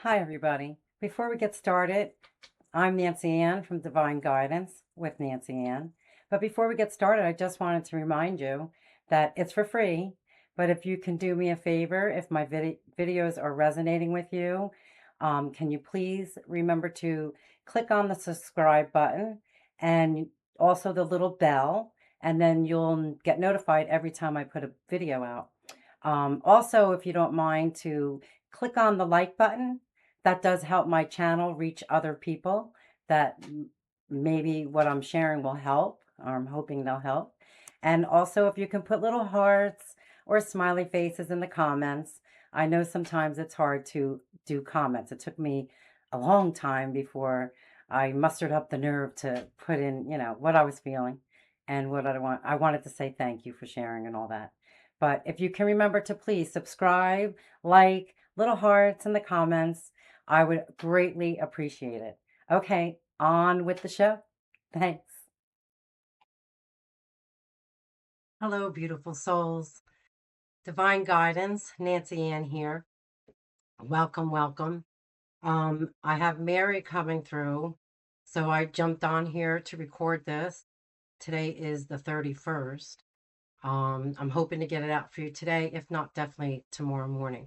Hi, everybody. Before we get started, I'm Nancy Ann from Divine Guidance with Nancy Ann. But before we get started, I just wanted to remind you that it's for free. But if you can do me a favor, if my videos are resonating with you, can you please remember to click on the subscribe button and also the little bell, and then you'll get notified every time I put a video out. Also, if you don't mind, to click on the like button. That does help my channel reach other people that maybe what I'm sharing will help, or I'm hoping they'll help. And also, if you can put little hearts or smiley faces in the comments. I know sometimes it's hard to do comments. It took me a long time before I mustered up the nerve to put in, what I was feeling and what I want. I wanted to say thank you for sharing and all that. But if you can remember to please subscribe, like, little hearts in the comments, I would greatly appreciate it. Okay, on with the show. Thanks. Hello, beautiful souls. Divine Guidance, Nancy Ann here. Welcome, welcome. I have Mary coming through, so I jumped on here to record this. Today is the 31st. I'm hoping to get it out for you today, if not, definitely tomorrow morning.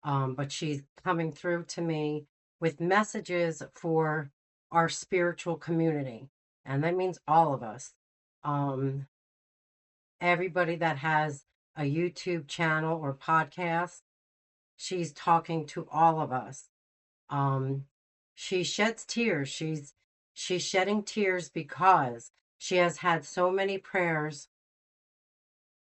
But she's coming through to me with messages for our spiritual community. And that means all of us. Everybody that has a YouTube channel or podcast, she's talking to all of us. She sheds tears. She's shedding tears because she has had so many prayers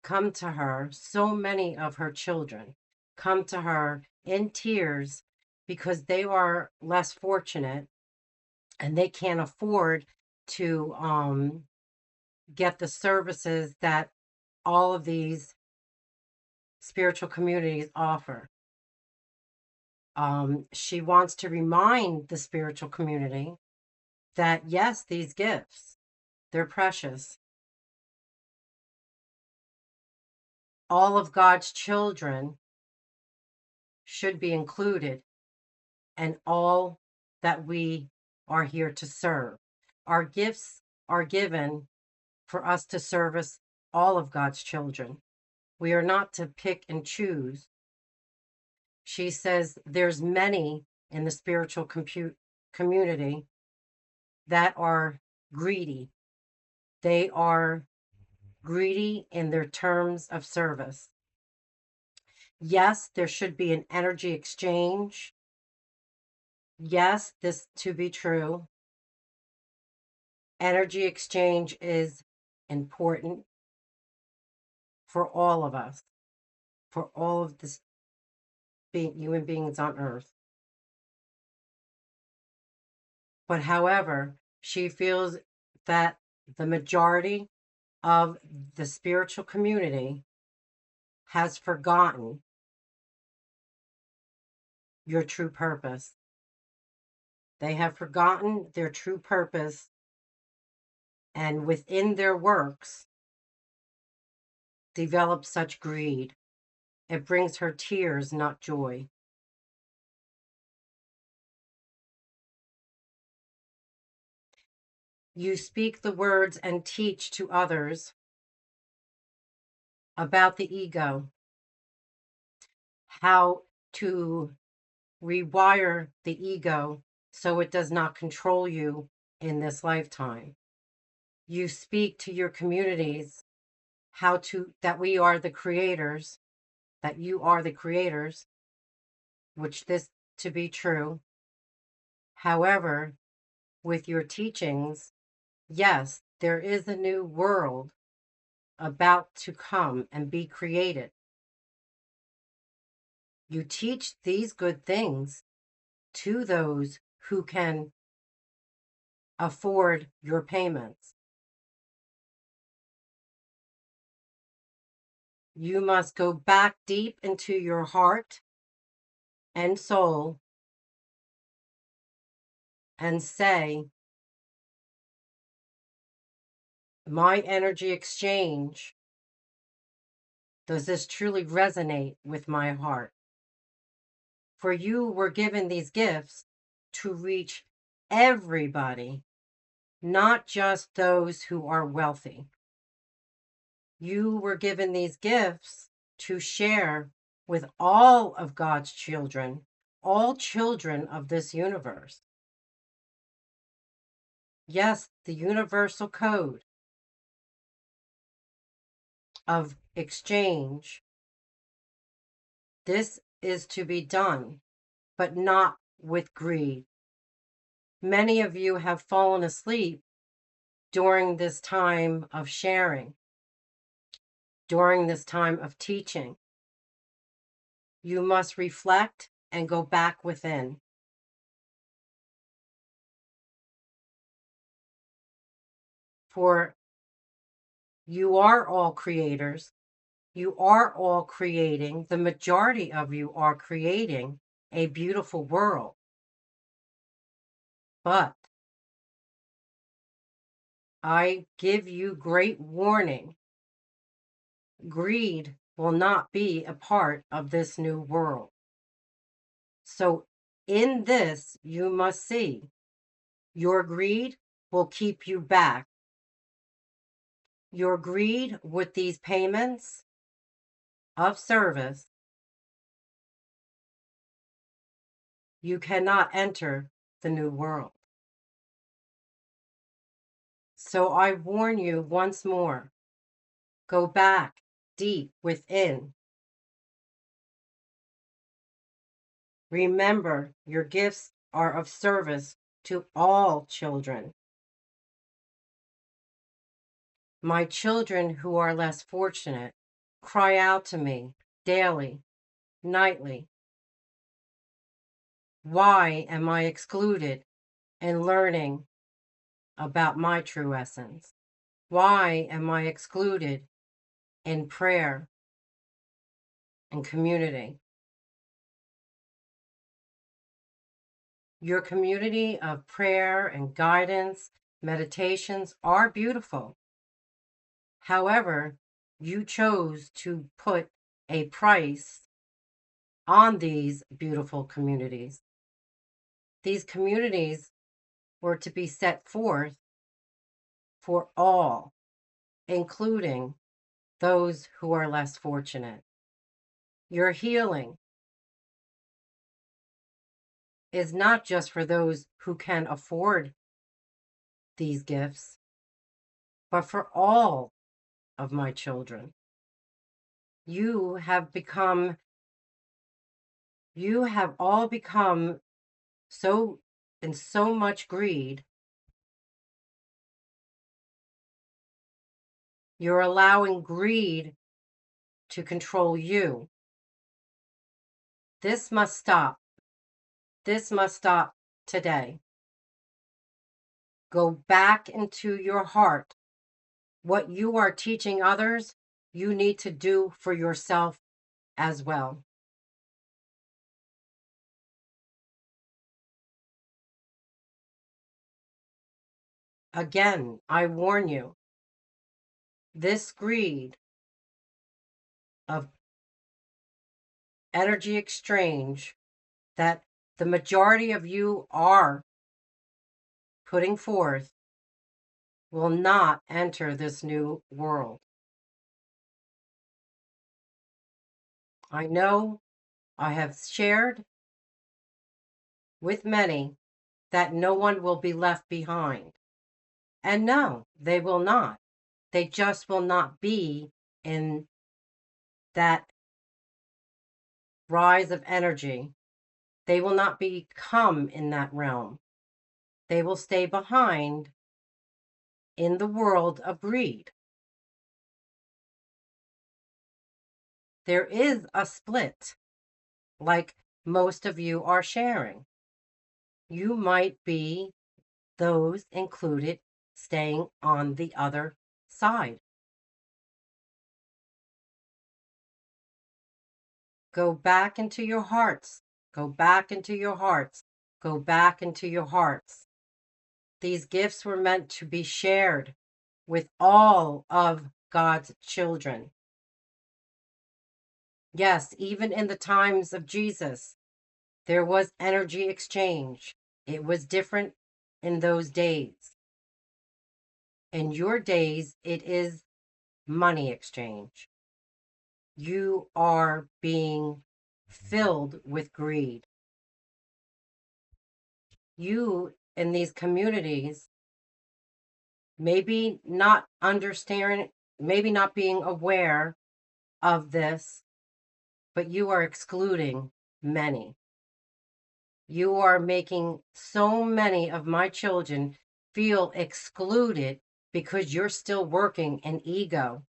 come to her, so many of her children come to her in tears because they are less fortunate and they can't afford to get the services that all of these spiritual communities offer. She wants to remind the spiritual community that yes, these gifts, they're precious. All of God's children should be included, and all that we are here to serve. Our gifts are given for us to service all of God's children. We are not to pick and choose. She says there's many in the spiritual community that are greedy. They are greedy in their terms of service. Yes, there should be an energy exchange. Yes, this to be true. Energy exchange is important for all of us, for all of this human beings on earth. But however, she feels that the majority of the spiritual community has forgotten your true purpose. They have forgotten their true purpose, and within their works develop such greed. It brings her tears, not joy. You speak the words and teach to others about the ego, how to rewire the ego so it does not control you in this lifetime. You speak to your communities that we are the creators, that you are the creators, which this to be true. However, with your teachings, yes, there is a new world about to come and be created. You teach these good things to those who can afford your payments. You must go back deep into your heart and soul and say, my energy exchange, does this truly resonate with my heart? For you were given these gifts to reach everybody, not just those who are wealthy. You were given these gifts to share with all of God's children, all children of this universe. Yes, the universal code of exchange. This is to be done, but not with greed. Many of you have fallen asleep during this time of sharing, during this time of teaching. You must reflect and go back within. For you are all creators. You are all creating, the majority of you are creating a beautiful world. But I give you great warning. Greed will not be a part of this new world. So in this, you must see your greed will keep you back. Your greed with these payments of service, you cannot enter the new world. So I warn you once more, go back deep within. Remember, your gifts are of service to all children. My children who are less fortunate cry out to me daily, nightly. Why am I excluded in learning about my true essence? Why am I excluded in prayer and community? Your community of prayer and guidance, meditations are beautiful. However, you chose to put a price on these beautiful communities. These communities were to be set forth for all, including those who are less fortunate. Your healing is not just for those who can afford these gifts, but for all of my children. You have all become so in so much greed. You're allowing greed to control you. This must stop. This must stop today. Go back into your heart. What you are teaching others, you need to do for yourself as well. Again, I warn you, this greed of energy exchange that the majority of you are putting forth will not enter this new world. I know I have shared with many that no one will be left behind. And no, they will not. They just will not be in that rise of energy. They will not become in that realm. They will stay behind in the world of greed. There is a split, like most of you are sharing. You might be those included staying on the other side. Go back into your hearts. Go back into your hearts. Go back into your hearts. These gifts were meant to be shared with all of God's children. Yes, even in the times of Jesus, There was energy exchange. It was different in those days. In your days, it is money exchange. You are being filled with greed. You in these communities, maybe not understanding, maybe not being aware of this, but you are excluding many. You are making so many of my children feel excluded because you're still working in ego.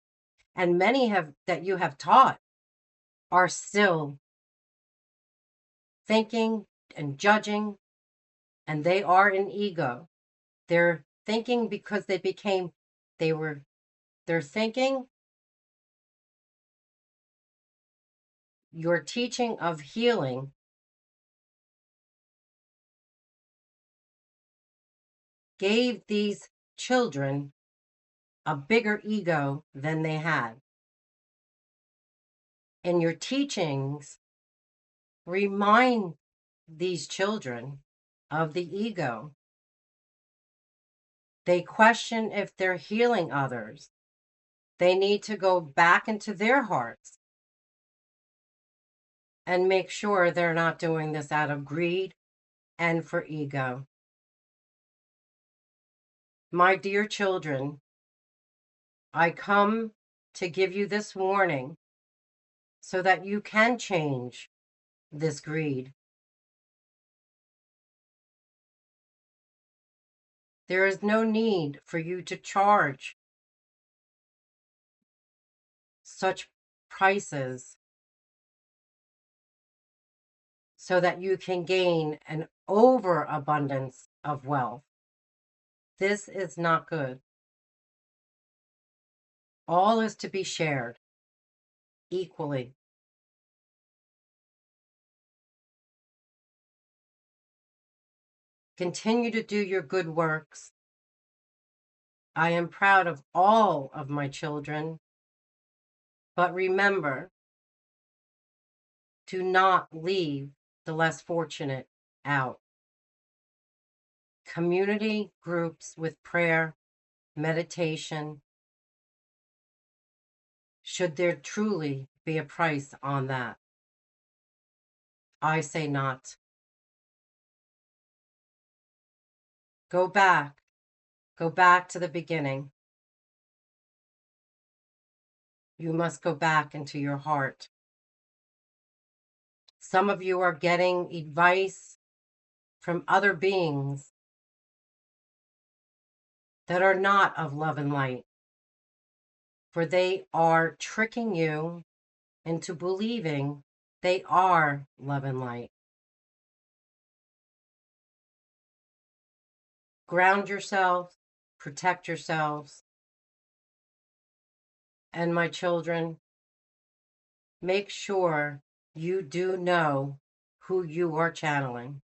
And many have that you have taught are still thinking and judging, and they are in ego. They're thinking because they're thinking your teaching of healing gave these children a bigger ego than they had. And your teachings remind these children of the ego. They question if they're healing others. They need to go back into their hearts and make sure they're not doing this out of greed and for ego. My dear children, I come to give you this warning so that you can change this greed. There is no need for you to charge such prices so that you can gain an overabundance of wealth. This is not good. All is to be shared equally. Continue to do your good works. I am proud of all of my children, but remember, do not leave the less fortunate out. Community groups with prayer, meditation, should there truly be a price on that? I say not. Go back to the beginning. You must go back into your heart. Some of you are getting advice from other beings that are not of love and light, for they are tricking you into believing they are love and light. Ground yourselves, protect yourselves, and my children, make sure you do know who you are channeling.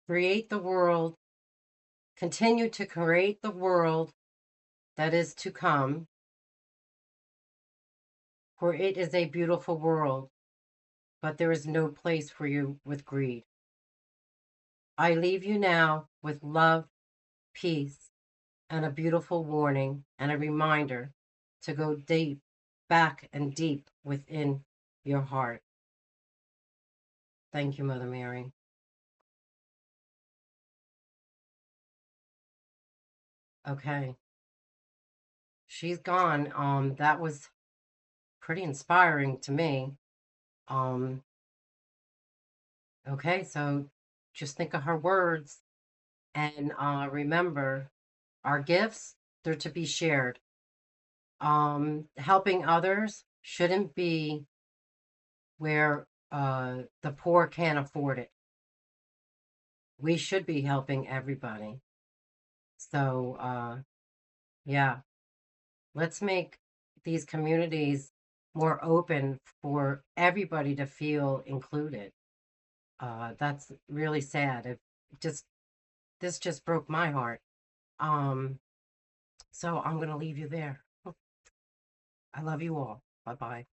Create the world, continue to create the world that is to come, for it is a beautiful world, but there is no place for you with greed. I leave you now with love, peace, and a beautiful warning and a reminder to go deep, back and deep within your heart. Thank you, Mother Mary. Okay. She's gone. That was pretty inspiring to me. Um, okay, so just think of her words and remember our gifts, they're to be shared. Helping others shouldn't be where the poor can't afford it. We should be helping everybody. So, yeah, let's make these communities more open for everybody to feel included. That's really sad. This just broke my heart. Um, so I'm gonna leave you there. I love you all. Bye bye.